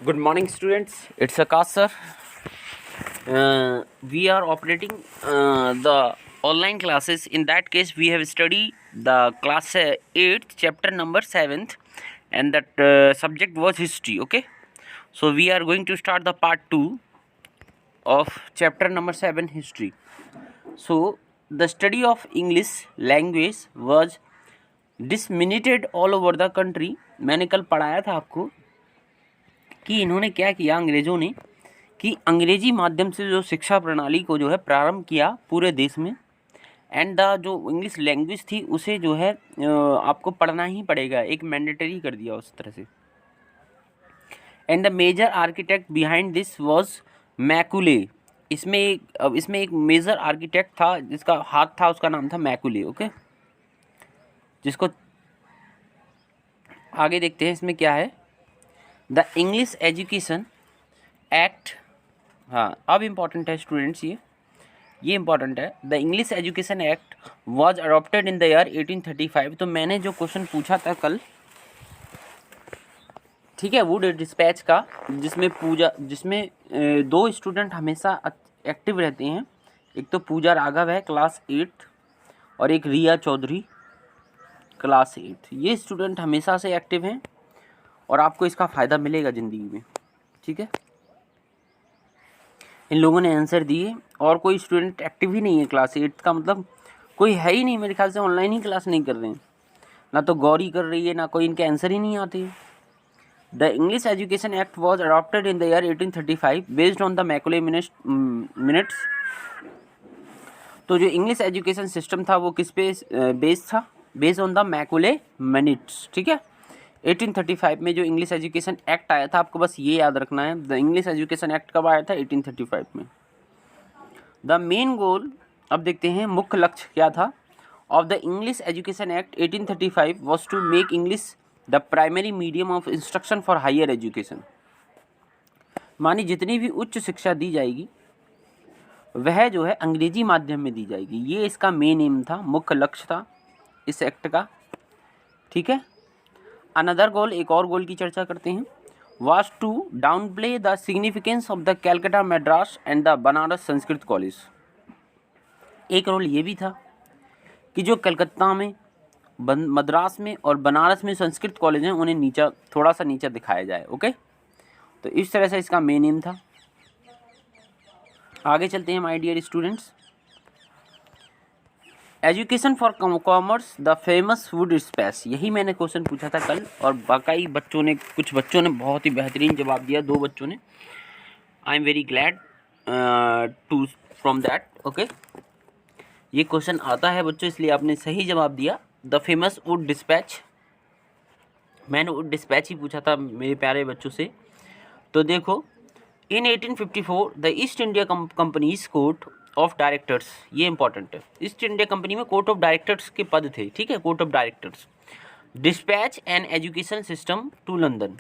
Good morning, students. It's Akash, sir. We are operating the online classes. In that case, we have studied the class 8, chapter number 7th, and that subject was history. Okay, so we are going to start the part 2 of chapter number 7, history. So, the study of English language was disseminated all over the country. मैंने कल पढ़ाया था आपको कि इन्होंने क्या किया, अंग्रेज़ों ने, कि अंग्रेजी माध्यम से जो शिक्षा प्रणाली को जो है प्रारंभ किया पूरे देश में। एंड द जो इंग्लिश लैंग्वेज थी उसे जो है आपको पढ़ना ही पड़ेगा, एक मैंडेटरी कर दिया उस तरह से। And the major architect behind this was Macaulay. इसमें एक मेजर आर्किटेक्ट था जिसका हाथ था, उसका नाम था मैकुले। ओके, जिसको आगे देखते हैं इसमें क्या है। द इंग्लिश एजुकेशन एक्ट, हाँ अब इम्पॉर्टेंट है स्टूडेंट्स, ये इम्पॉर्टेंट है। The English education act was adopted in the year 1835। तो मैंने जो क्वेश्चन पूछा था कल, ठीक है, वुड डिस्पैच का, जिसमें दो स्टूडेंट हमेशा एक्टिव रहते हैं। एक तो पूजा राघव है क्लास 8 और एक रिया चौधरी क्लास 8। ये स्टूडेंट हमेशा से एक्टिव हैं और आपको इसका फ़ायदा मिलेगा ज़िंदगी में, ठीक है। इन लोगों ने आंसर दिए और कोई स्टूडेंट एक्टिव ही नहीं है क्लास 8 का, मतलब कोई है ही नहीं। मेरे ख्याल से ऑनलाइन ही क्लास नहीं कर रहे हैं, ना तो गौरी कर रही है, ना कोई इनके आंसर ही नहीं आते। The English education act was adopted in the year 1835 based on the Macaulay minutes. तो जो इंग्लिश एजुकेशन सिस्टम था वो किस पे बेस्ड था? Based on the Macaulay minutes, ठीक है। 1835 में जो इंग्लिश एजुकेशन एक्ट आया था, आपको बस ये याद रखना है, द इंग्लिश एजुकेशन एक्ट कब आया था? 1835 में। द मेन गोल, अब देखते हैं मुख्य लक्ष्य क्या था, of the English education act 1835 was to make English the primary medium of instruction for higher education. मानी जितनी भी उच्च शिक्षा दी जाएगी वह जो है अंग्रेजी माध्यम में दी जाएगी। ये इसका मेन एम था, मुख्य लक्ष्य था इस एक्ट का, ठीक है। अनदर गोल, एक और गोल की चर्चा करते हैं, was to downplay the significance of the Calcutta Madras and the Banaras Sanskrit college. एक रोल ये भी था कि जो कलकत्ता में, मद्रास में और बनारस में संस्कृत कॉलेज हैं उन्हें थोड़ा सा नीचा दिखाया जाए। ओके, तो इस तरह से इसका मेन एम था। आगे चलते हैं my dear students. Education for commerce the famous Wood dispatch, यही मैंने क्वेश्चन पूछा था कल और बाकी कुछ बच्चों ने बहुत ही बेहतरीन जवाब दिया, 2 बच्चों ने। I am very glad to from that. Okay, ये क्वेश्चन आता है बच्चों, इसलिए आपने सही जवाब दिया। द फेमस वुड डिस्पैच, मैंने वुड डिस्पैच ही पूछा था मेरे प्यारे बच्चों से। तो देखो, in 1854 the East India company's court of directors, ये इंपॉर्टेंट है, ईस्ट इंडिया कंपनी में कोर्ट ऑफ डायरेक्टर्स के पद थे, ठीक है, court of directors. Dispatch on education system to London,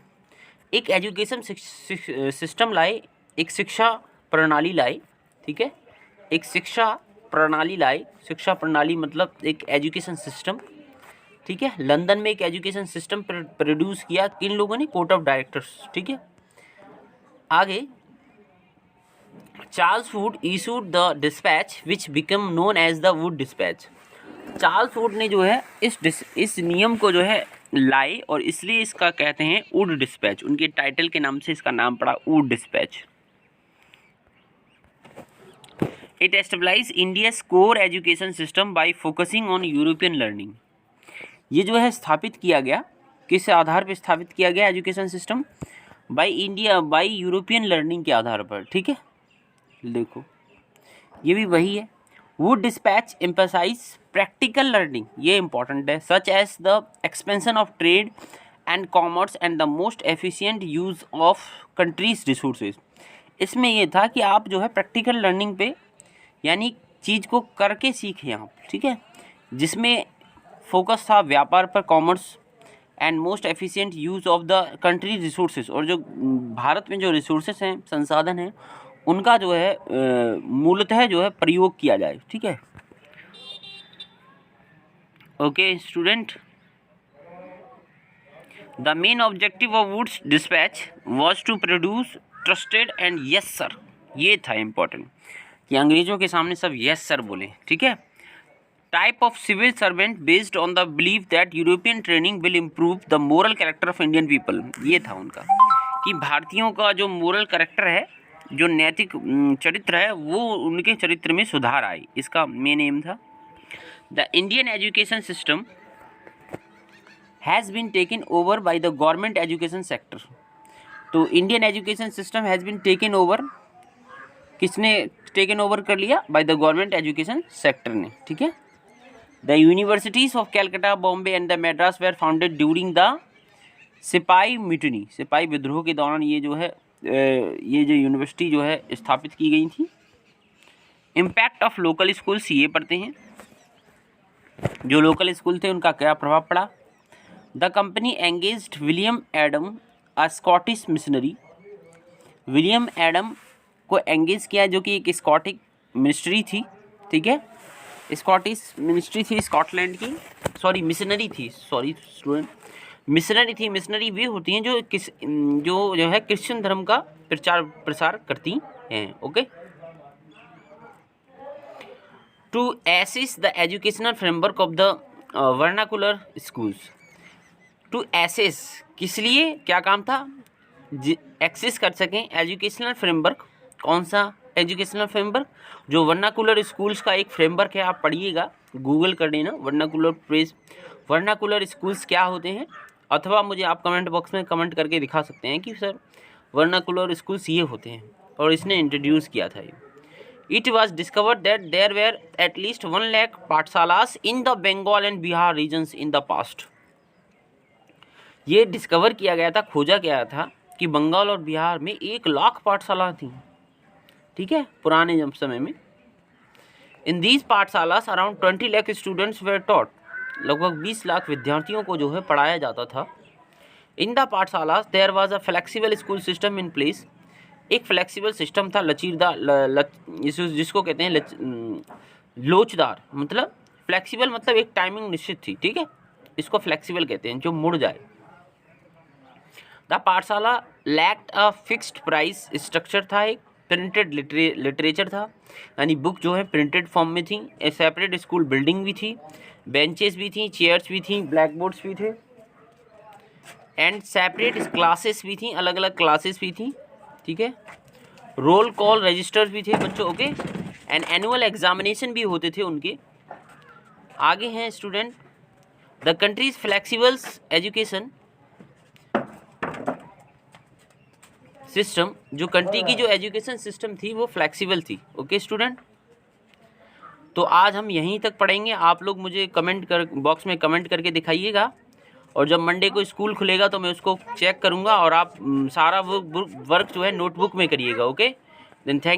एक एजुकेशन सिस्टम लाए, एक शिक्षा प्रणाली लाए, ठीक है, एक शिक्षा प्रणाली लाए। शिक्षा प्रणाली मतलब एक एजुकेशन सिस्टम, ठीक है। लंदन में एक एजुकेशन सिस्टम प्रोड्यूस किया किन लोगों ने? कोर्ट ऑफ डायरेक्टर्स, ठीक है। आगे, Charles Wood issued the dispatch which become known as the Wood dispatch. Charles Wood ने जो है इस नियम को जो है लाए और इसलिए इसका कहते हैं वुड डिस्पैच। उनके टाइटल के नाम से इसका नाम पड़ा Wood dispatch. It established India's core education system by focusing on European learning. ये जो है स्थापित किया गया, किस आधार पर स्थापित किया गया education system? Bye European learning के आधार पर, ठीक है। देखो, ये भी वही है। Wood dispatch emphasise practical learning, ये इंपॉर्टेंट है, such as the expansion of trade and commerce and the most efficient use of country's resources. इसमें ये था कि आप जो है प्रैक्टिकल लर्निंग पे, यानी चीज़ को करके सीखें आप, ठीक है, जिसमें फोकस था व्यापार पर, commerce and most efficient use of the country resources, और जो भारत में जो रिसोर्सेज हैं, संसाधन हैं, उनका जो है मूलतः जो है प्रयोग किया जाए, ठीक है। Okay student, the main objective of Wood's dispatch was to produce trusted and yes sir, ये था इम्पोर्टेंट कि अंग्रेजों के सामने सब यस सर बोले, ठीक है। Type of civil servant based on the believe that European training will improve the moral character of Indian people, ये था उनका कि भारतीयों का जो मोरल कैरेक्टर है, जो नैतिक चरित्र है, वो उनके चरित्र में सुधार आए, इसका मेन एम था। The Indian education system has been taken over by the government education sector, तो Indian education system has been taken over, किसने टेकन ओवर कर लिया? By the government education sector ने, ठीक है। The universities of Calcutta, Bombay and the Madras were founded during the sipahi mutiny, सिपाही विद्रोह के दौरान ये जो है ये जो यूनिवर्सिटी जो है स्थापित की गई थी। इम्पैक्ट ऑफ लोकल स्कूल्स, ये पढ़ते हैं जो लोकल स्कूल थे उनका क्या प्रभाव पड़ा। The company engaged William Adam a Scottish missionary, William Adam को एंगेज किया जो कि एक स्कॉटिश मिनिस्ट्री थी, ठीक है, स्कॉटिश मिनिस्ट्री थी स्कॉटलैंड की, सॉरी मिशनरी थी, सॉरी स्टूडेंट, मिशनरी थी। मिशनरी वे होती हैं जो है क्रिश्चियन धर्म का प्रचार प्रसार करती हैं, okay. To assess the educational framework of the vernacular schools, to assess किस लिए, क्या काम था? एक्सेस कर सकें एजुकेशनल फ्रेमवर्क, कौन सा एजुकेशनल फ्रेमवर्क? जो वर्नाकुलर स्कूल्स का एक फ्रेमवर्क है, आप पढ़िएगा, गूगल कर लेना वर्नाकुलर स्कूल्स क्या होते हैं, अथवा मुझे आप कमेंट बॉक्स में कमेंट करके दिखा सकते हैं कि सर वर्नाकुलर स्कूल्स ये होते हैं, और इसने इंट्रोड्यूस किया था ये। It was discovered that there were at least 1 lakh pathshalas in the Bengal and Bihar regions in the past, ये डिस्कवर किया गया था, खोजा गया था कि बंगाल और बिहार में 1 लाख पाठशाला थी, ठीक है, पुराने जब समय में। In these pathshalas around 20 lakh students were taught, लगभग 20 लाख विद्यार्थियों को जो है पढ़ाया जाता था। In the pathshalas there was a flexible school system in place, एक फ्लेक्सिबल सिस्टम था, लचीरदार, जिसको कहते हैं लोचदार, मतलब फ्लेक्सिबल मतलब एक टाइमिंग निश्चित थी, ठीक है, इसको फ्लेक्सिबल कहते हैं, जो मुड़ जाए। द पाठशाला lacked a fixed price structure था, एक प्रिंटेड लिटरेचर था, यानी बुक जो है प्रिंटेड फॉर्म में थी। ए सेपरेट स्कूल बिल्डिंग भी थी, बेंचेस भी थी, चेयर्स भी थी, ब्लैक बोर्ड्स भी थे, एंड सेपरेट क्लासेस भी थी, अलग अलग क्लासेस भी थी, ठीक है। रोल कॉल रजिस्टर्स भी थे बच्चों, ओके, एंड एनुअल एग्जामिनेशन भी होते थे उनके। आगे हैं student, the countries flexible education system, जो कंट्री की जो एजुकेशन सिस्टम थी वो फ्लेक्सिबल थी, ओके स्टूडेंट। तो आज हम यहीं तक पढ़ेंगे, आप लोग मुझे बॉक्स में कमेंट करके दिखाइएगा, और जब मंडे को स्कूल खुलेगा तो मैं उसको चेक करूँगा, और आप सारा वर्क जो है नोटबुक में करिएगा, ओके। Then thank